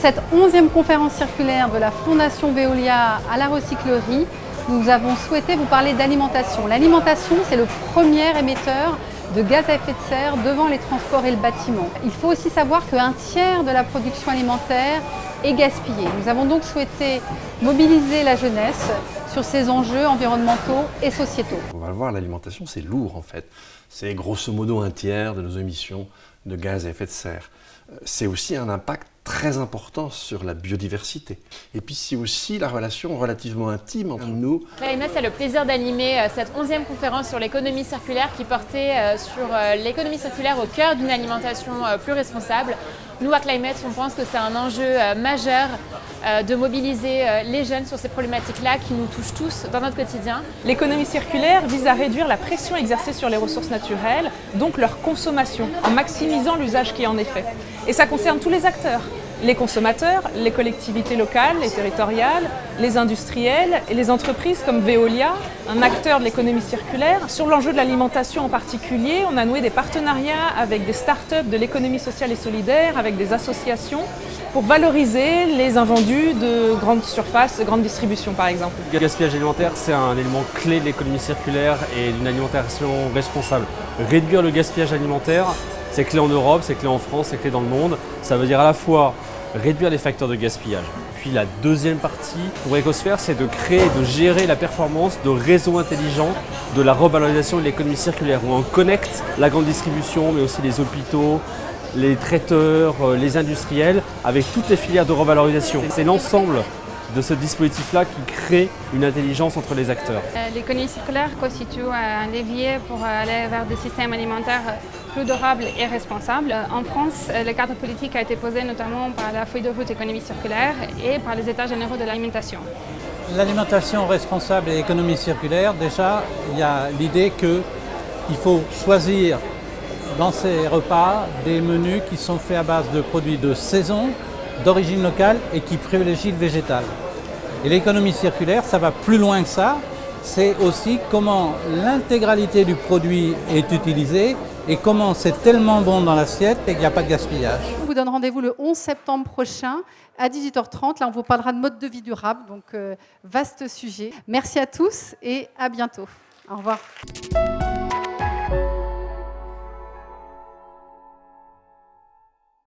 cette 11e conférence circulaire de la Fondation Veolia à la recyclerie, nous avons souhaité vous parler d'alimentation. L'alimentation, c'est le premier émetteur de gaz à effet de serre devant les transports et le bâtiment. Il faut aussi savoir qu'un tiers de la production alimentaire est gaspillée. Nous avons donc souhaité mobiliser la jeunesse sur ces enjeux environnementaux et sociétaux. On va le voir, l'alimentation, c'est lourd en fait. C'est grosso modo un tiers de nos émissions de gaz à effet de serre. C'est aussi un impact très important sur la biodiversité. Et puis c'est aussi la relation relativement intime entre nous. Climate a le plaisir d'animer cette 11e conférence sur l'économie circulaire qui portait sur l'économie circulaire au cœur d'une alimentation plus responsable. Nous, à Climate, on pense que c'est un enjeu majeur de mobiliser les jeunes sur ces problématiques-là qui nous touchent tous dans notre quotidien. L'économie circulaire vise à réduire la pression exercée sur les ressources naturelles, donc leur consommation, en maximisant l'usage qui en est fait. Et ça concerne tous les acteurs. Les consommateurs, les collectivités locales et territoriales, les industriels et les entreprises comme Veolia, un acteur de l'économie circulaire. Sur l'enjeu de l'alimentation en particulier, on a noué des partenariats avec des start-up de l'économie sociale et solidaire, avec des associations, pour valoriser les invendus de grandes surfaces, de grande distribution par exemple. Le gaspillage alimentaire, c'est un élément clé de l'économie circulaire et d'une alimentation responsable. Réduire le gaspillage alimentaire, c'est clé en Europe, c'est clé en France, c'est clé dans le monde. Ça veut dire à la fois réduire les facteurs de gaspillage. Puis la deuxième partie pour Ecosphère, c'est de créer et de gérer la performance de réseaux intelligents de la revalorisation de l'économie circulaire, où on connecte la grande distribution, mais aussi les hôpitaux, les traiteurs, les industriels, avec toutes les filières de revalorisation. C'est l'ensemble de ce dispositif-là qui crée une intelligence entre les acteurs. L'économie circulaire constitue un levier pour aller vers des systèmes alimentaires plus durables et responsables. En France, le cadre politique a été posé notamment par la feuille de route économie circulaire et par les États généraux de l'alimentation. L'alimentation responsable et l'économie circulaire, déjà, il y a l'idée qu'il faut choisir dans ces repas des menus qui sont faits à base de produits de saison, d'origine locale et qui privilégient le végétal. Et l'économie circulaire, ça va plus loin que ça. C'est aussi comment l'intégralité du produit est utilisée et comment c'est tellement bon dans l'assiette et qu'il n'y a pas de gaspillage. On vous donne rendez-vous le 11 septembre prochain à 18h30. Là, on vous parlera de mode de vie durable, donc vaste sujet. Merci à tous et à bientôt. Au revoir.